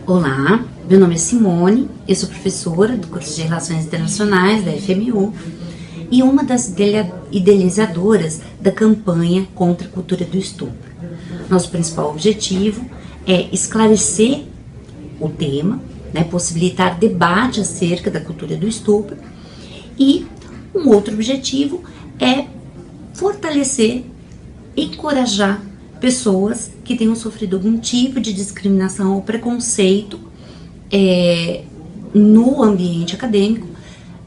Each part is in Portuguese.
Olá, meu nome é Simone, eu sou professora do curso de Relações Internacionais da FMU e uma das idealizadoras da campanha contra a cultura do estupro. Nosso principal objetivo é esclarecer o tema, possibilitar debate acerca da cultura do estupro, e um outro objetivo é fortalecer, encorajar pessoas que tenham sofrido algum tipo de discriminação ou preconceito no ambiente acadêmico,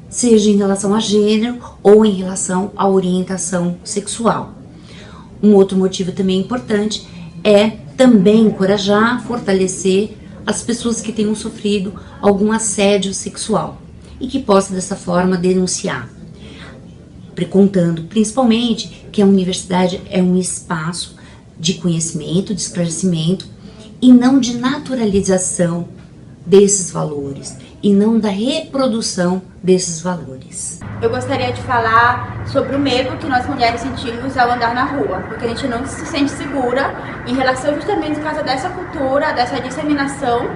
seja em relação a gênero ou em relação à orientação sexual. Um outro motivo também importante é também encorajar, fortalecer as pessoas que tenham sofrido algum assédio sexual e que possam dessa forma denunciar, contando principalmente que a universidade é um espaço de conhecimento, de esclarecimento e não de naturalização desses valores e não da reprodução desses valores. Eu gostaria de falar sobre o medo que nós mulheres sentimos ao andar na rua, porque a gente não se sente segura em relação justamente por causa dessa cultura, dessa disseminação,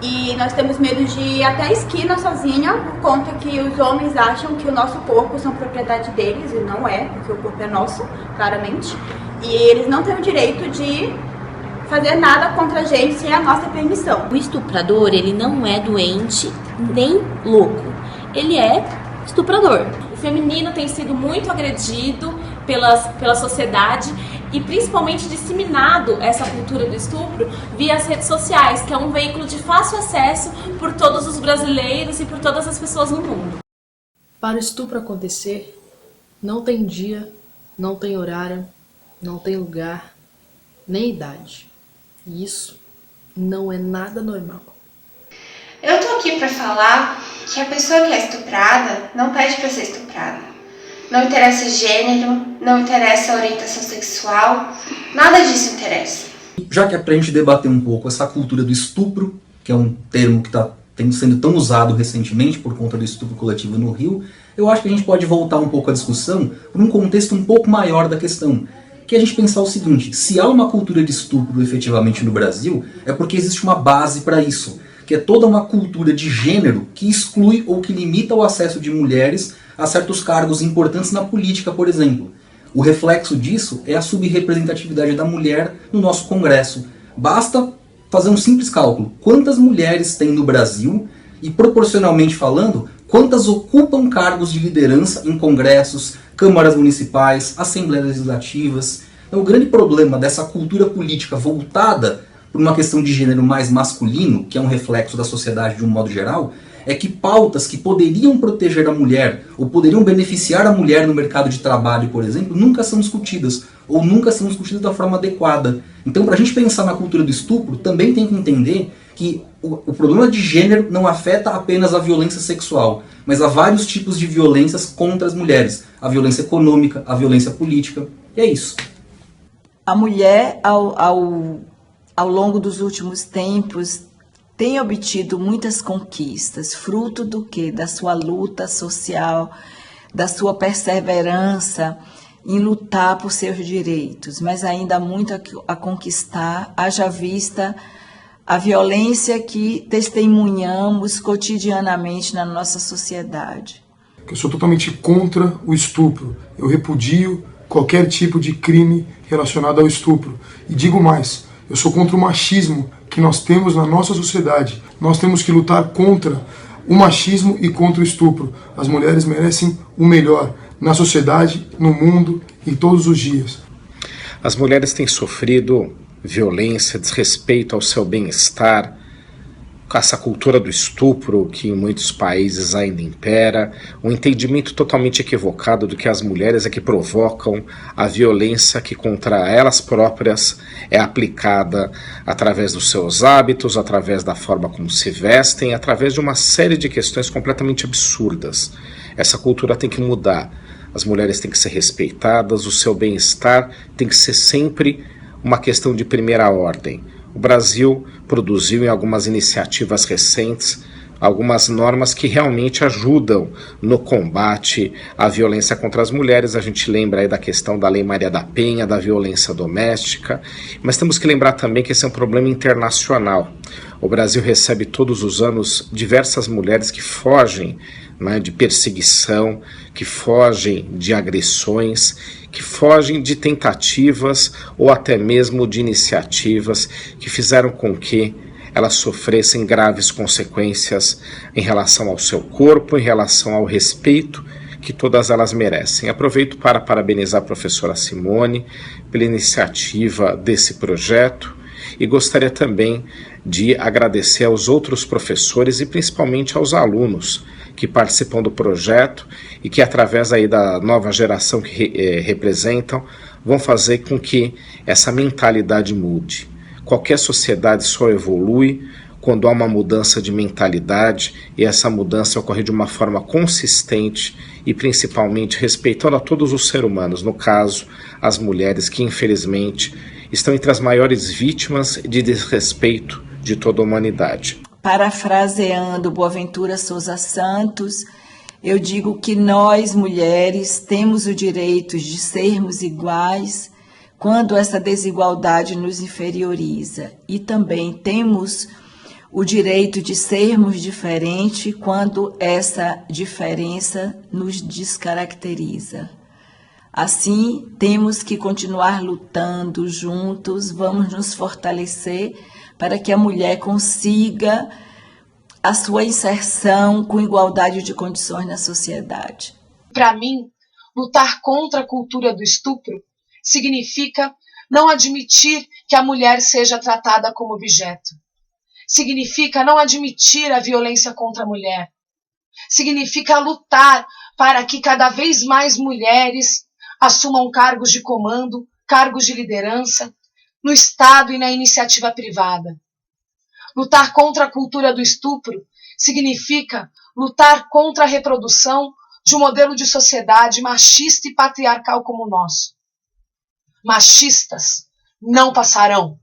e nós temos medo de ir até a esquina sozinha por conta que os homens acham que o nosso corpo são propriedade deles, e não é, porque o corpo é nosso, claramente, e eles não têm o direito de fazer nada contra a gente sem a nossa permissão. O estuprador, ele não é doente nem louco, ele é estuprador. O feminino tem sido muito agredido pela sociedade e principalmente disseminado essa cultura do estupro via as redes sociais, que é um veículo de fácil acesso por todos os brasileiros e por todas as pessoas no mundo. Para o estupro acontecer, não tem dia, não tem horário, não tem lugar, nem idade. E isso não é nada normal. Eu tô aqui para falar que a pessoa que é estuprada não pede para ser estuprada. Não interessa gênero, não interessa orientação sexual, nada disso interessa. Já que é pra gente debater um pouco essa cultura do estupro, que é um termo que está sendo tão usado recentemente por conta do estupro coletivo no Rio, eu acho que a gente pode voltar um pouco a discussão para um contexto um pouco maior da questão. Que é a gente pensar o seguinte: se há uma cultura de estupro efetivamente no Brasil, é porque existe uma base para isso, que é toda uma cultura de gênero que exclui ou que limita o acesso de mulheres a certos cargos importantes na política, por exemplo. O reflexo disso é a subrepresentatividade da mulher no nosso Congresso. Basta fazer um simples cálculo: quantas mulheres tem no Brasil e, proporcionalmente falando, quantas ocupam cargos de liderança em congressos, câmaras municipais, assembleias legislativas. Então, o grande problema dessa cultura política voltada por uma questão de gênero mais masculino, que é um reflexo da sociedade de um modo geral, é que pautas que poderiam proteger a mulher ou poderiam beneficiar a mulher no mercado de trabalho, por exemplo, nunca são discutidas ou nunca são discutidas da forma adequada. Então, para a gente pensar na cultura do estupro, também tem que entender que o problema de gênero não afeta apenas a violência sexual, mas há vários tipos de violências contra as mulheres. A violência econômica, a violência política, e é isso. A mulher, ao longo dos últimos tempos, tem obtido muitas conquistas, fruto do quê? Da sua luta social, da sua perseverança em lutar por seus direitos, mas ainda há muito a conquistar, haja vista a violência que testemunhamos cotidianamente na nossa sociedade. Eu sou totalmente contra o estupro. Eu repudio qualquer tipo de crime relacionado ao estupro. E digo mais, eu sou contra o machismo que nós temos na nossa sociedade. Nós temos que lutar contra o machismo e contra o estupro. As mulheres merecem o melhor na sociedade, no mundo e todos os dias. As mulheres têm sofrido violência, desrespeito ao seu bem-estar, com essa cultura do estupro que em muitos países ainda impera, um entendimento totalmente equivocado do que as mulheres é que provocam a violência que contra elas próprias é aplicada através dos seus hábitos, através da forma como se vestem, através de uma série de questões completamente absurdas. Essa cultura tem que mudar. As mulheres têm que ser respeitadas, o seu bem-estar tem que ser sempre uma questão de primeira ordem. O Brasil produziu em algumas iniciativas recentes algumas normas que realmente ajudam no combate à violência contra as mulheres. A gente lembra aí da questão da Lei Maria da Penha, da violência doméstica, mas temos que lembrar também que esse é um problema internacional. O Brasil recebe todos os anos diversas mulheres que fogem, né, de perseguição, que fogem de agressões, que fogem de tentativas ou até mesmo de iniciativas que fizeram com que elas sofressem graves consequências em relação ao seu corpo, em relação ao respeito que todas elas merecem. Aproveito para parabenizar a professora Simone pela iniciativa desse projeto e gostaria também de agradecer aos outros professores e principalmente aos alunos que participam do projeto e que, através aí da nova geração que representam, vão fazer com que essa mentalidade mude. Qualquer sociedade só evolui quando há uma mudança de mentalidade e essa mudança ocorre de uma forma consistente e principalmente respeitando a todos os seres humanos, no caso, as mulheres que infelizmente estão entre as maiores vítimas de desrespeito de toda a humanidade. Parafraseando Boaventura Souza Santos, eu digo que nós, mulheres, temos o direito de sermos iguais quando essa desigualdade nos inferioriza, e também temos o direito de sermos diferentes quando essa diferença nos descaracteriza. Assim, temos que continuar lutando juntos, vamos nos fortalecer para que a mulher consiga a sua inserção com igualdade de condições na sociedade. Para mim, lutar contra a cultura do estupro significa não admitir que a mulher seja tratada como objeto. Significa não admitir a violência contra a mulher. Significa lutar para que cada vez mais mulheres assumam cargos de comando, cargos de liderança, no Estado e na iniciativa privada. Lutar contra a cultura do estupro significa lutar contra a reprodução de um modelo de sociedade machista e patriarcal como o nosso. Machistas não passarão.